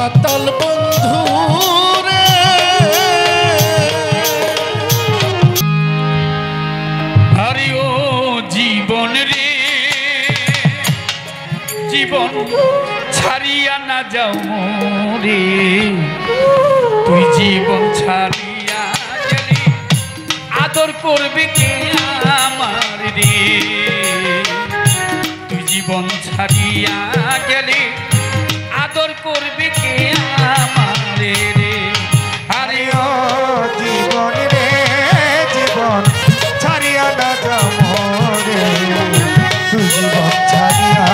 মাতাল বন্ধু রে আরে ও জীবন রে জীবন ছাড়িয়া না যাও রে তুই জীবন ছাড়িয়া গেলে আদর করবে কে আমার রে তুই জীবন ছাড়িয়া গেলে আদর করবে কে আমার রে আরে ও জীবন রে জীবন ছাড়িয়া না যাও রে তুই জীবন ছাড়িয়া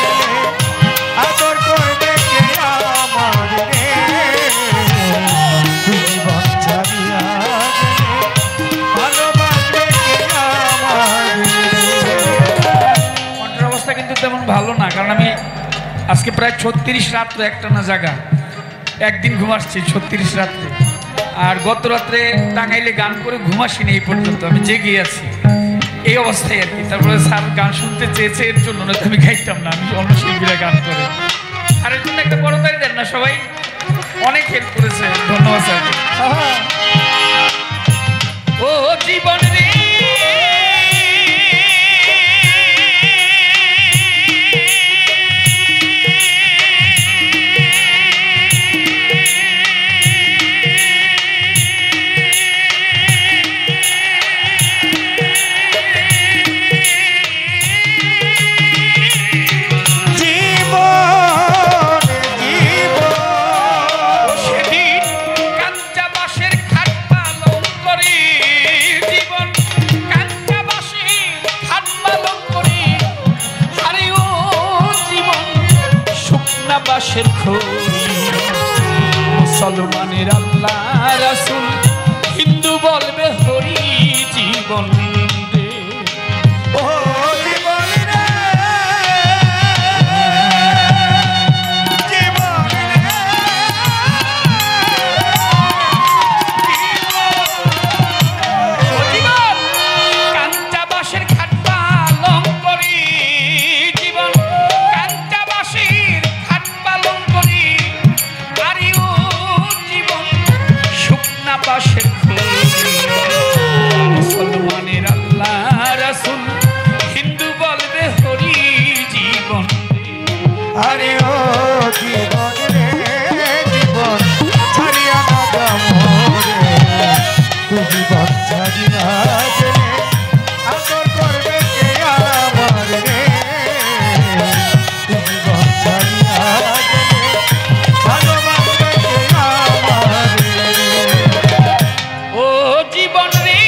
গেলে আদর করবে কে আমার রে তুই জীবন ছাড়িয়া গেলে ভালোবাসবে কে আমার কণ্ঠের অবস্থা কিন্তু তেমন ভালো না, কারণ আমি আজকে প্রায় 36 রাত্রে একটানা জায়গা, একদিন ঘুমাচ্ছি 36 রাত্রে। আর গত রাত্রে টাঙ্গাইলে গান করে ঘুমাসিনি, এই পর্যন্ত আমি জেগে আছি এই অবস্থায় আর কি। তারপরে স্যার গান শুনতে চেয়েছে, এর জন্য নয়তো আমি গাইতাম না, আমি অন্য শিল্পীরা গান করে। আর এর জন্য একটা বড় তাই দেন না, সবাই অনেক হেল্প করেছে, ধন্যবাদ স্যার। ও জীবন রে বাসের খড়ি মুসলমানের আল্লাহ রাসূল হিন্দু বলবে হরি জীবন রে ও জীবন রে জীবন রে ও জীবন কাঞ্চা বাসের খাট পালং করি জীবন কাঞ্চা বাসের খাট পালং করি আরে ও জীবন শুকনা বাসের খড়ি মুসলমানের আল্লাহ রাসূল হিন্দু বলবে হরি জীবন আরে ও জীবন রে জীবন ছাড়িয়া না যাও রে তুই জীবন ছাড়িয়া গেলে আদর করবে কে আমার রে তুই জীবন ছাড়িয়া গেলে ভালোবাসবে কে আমার রে ও জীবন রে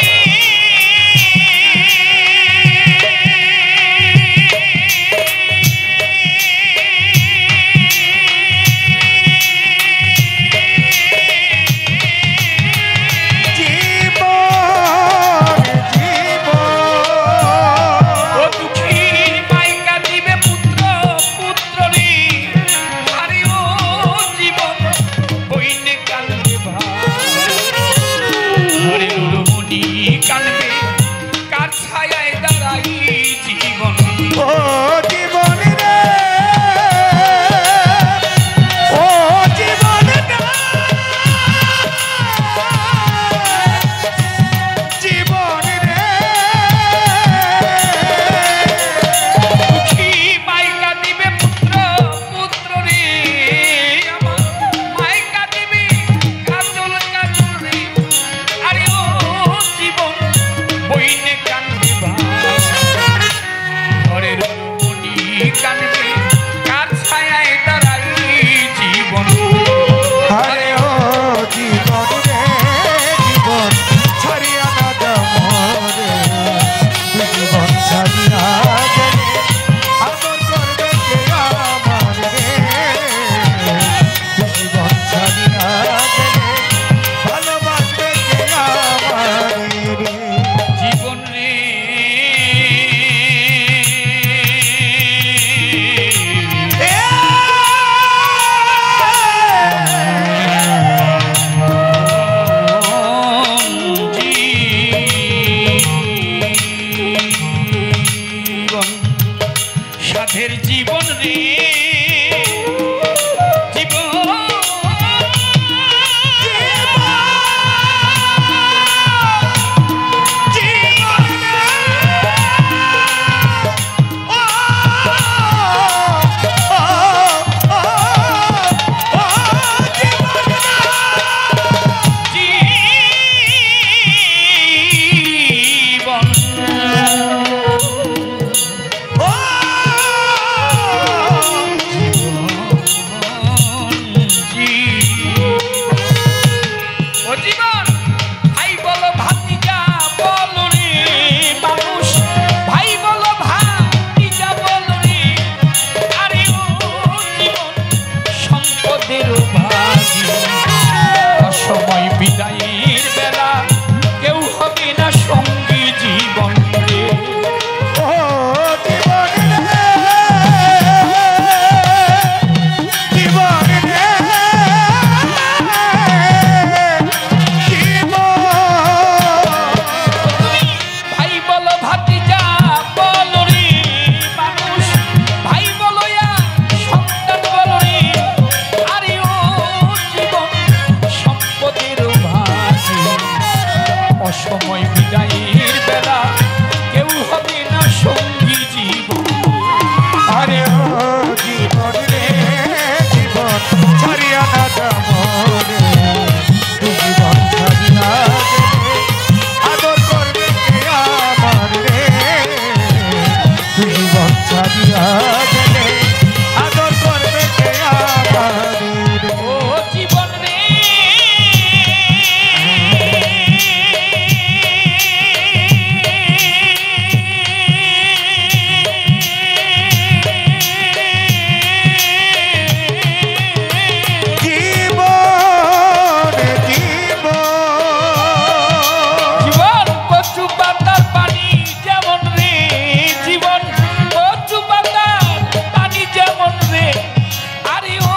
বিদায়ের বেলা কেউ হবে না সঙ্গী জীবন। আরে ও জীবন রে জীবন ছাড়িয়া না যাবো রে, জীবন ছাড়িয়া গেলে আদর করবে কে আমার রে, জীবন ছাড়িয়া গেলে আদর করবে কে আমার রে। ও জীবন রে জীবন কচু পাতার পানি যেমন রে, জীবন কচু পাতার পানি যেমন রে, আরে ও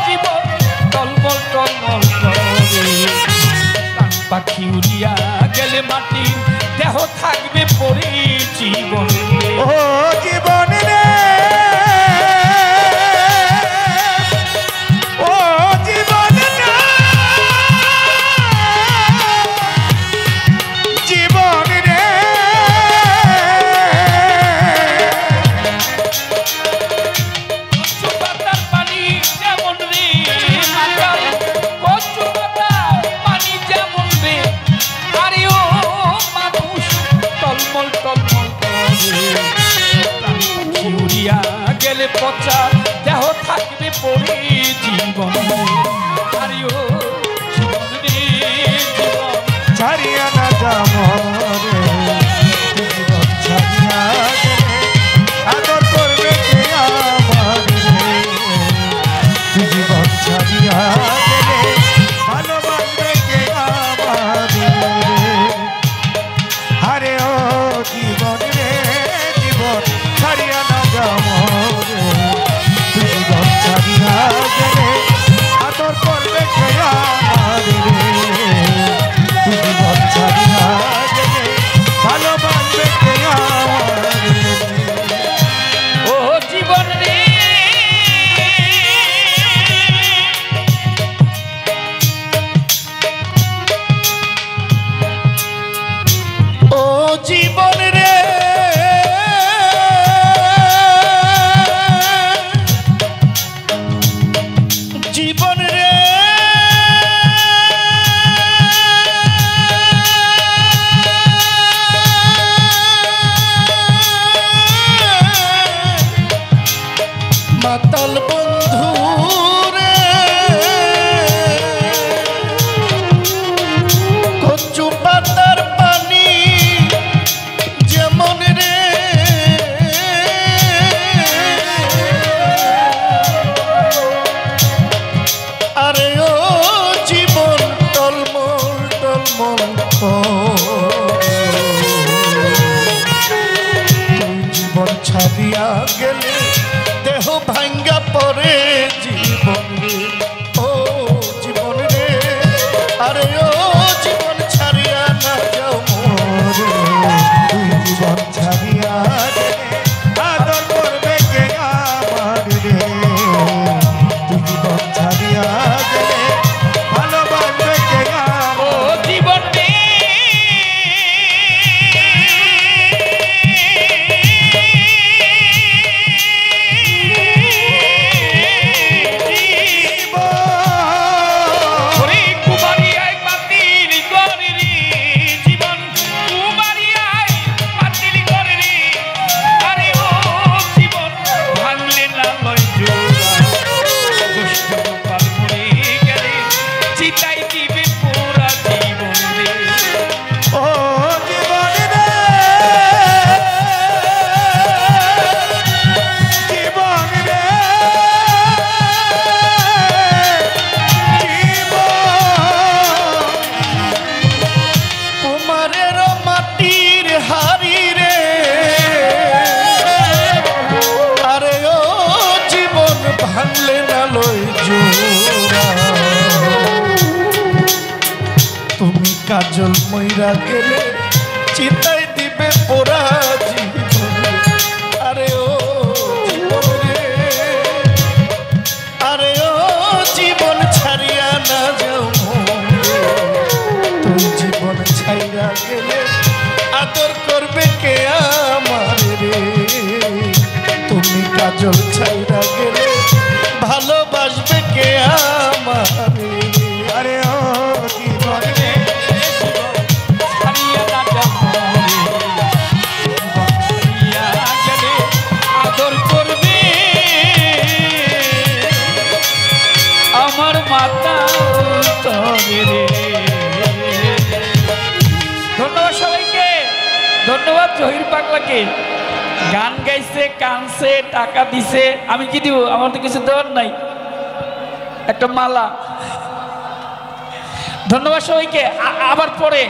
জীবন টলমল টলমল করে। প্রাণ পাখি উড়িয়া গেলে মাটির দেহ থাকবে পড়ে জীবন রে। ও জীবন রে ও জীবন রে জীবন রে কচু পাতার পানি যেমন রে, মাতাল কচু পাতার পানি যেমন রে, আরে ও মানুষ টলমল টলমল করে। প্রাণ পাখি উড়িয়া গেলে পচা দেহ থাকবে পড়ে জীবন রে। আরে ও জীবন রে জীবন ছাড়িয়া না যাবো রে, জীবন ছাড়িয়া গেলে আদর করবে কে আমার রে, জীবন ছাড়িয়া গেলে ভালোবাসবে কে আমার রে। আরে ও জীবন রে জীবন ছাড়িয়া না যাবো রে, জীবন ছাড়িয়া গেলে আদর করবে কে আমার রে, জীবন ছাড়িয়া গেলে ভালোবাসবে কে আমার রে। ও জীবন রে ও জীবন রে জীবন রে মাতাল বন্ধু রে কচু পাতার পানি যেমন রে আরে ও জীবন টলমল টলমল জীবন ছাড়িয়া গেলে দেহ ভাঙ্গা পড়ে জীবন রে, ও জীবন রে আরে ও জীবন ছাড়িয়া না যাও মোরে, জীবন ছাড়িয়া গেলে আদর করবে কে আমার রে, জীবন ছাড়িয়া গেলে ভালোবাসবে কে ও আমার জীবন রে ওরে কুমারিয়ায় পাতিল করে রে, জীবন কুমারিয়ায় পাতিল করে রে, আরে ও জীবন ভাঙলে না লয় জোড়া, দুষ্ট গোপাল মরে গেলে চিতাই দিবে পুরা জীবন রে। ও জীবন রে জীবন রে কুমারের মাটির হাড়ি রে আরে ও জীবন ভাঙলে না লই জোড়া, তুমি কাজল মইরা গেলে চিতাই দিবে পোড়া জীবন রে। আরে ও জীবন রে আরে ও জীবন ছাড়িয়া না যাও মোরে, তুই জীবন ছাইরা গেলে আদর করবে কে আমারে রে তুমি কাজল ছাইরা গেলে ভালোবাসবে কে আমারে আরে ও জীবন রে হারিয়া না যাবো হারিয়া গেলে আদর করবে আমার মাতা তবে রে। ধন্যবাদ সবাইকে, ধন্যবাদ জহির পাগলাকে। গান গাইছে, কানছে, টাকা দিছে, আমি কি দিব? আমার তো কিছু দেওয়ার নাই, একটা মালা। ধন্যবাদ সবাইকে। আবার পরে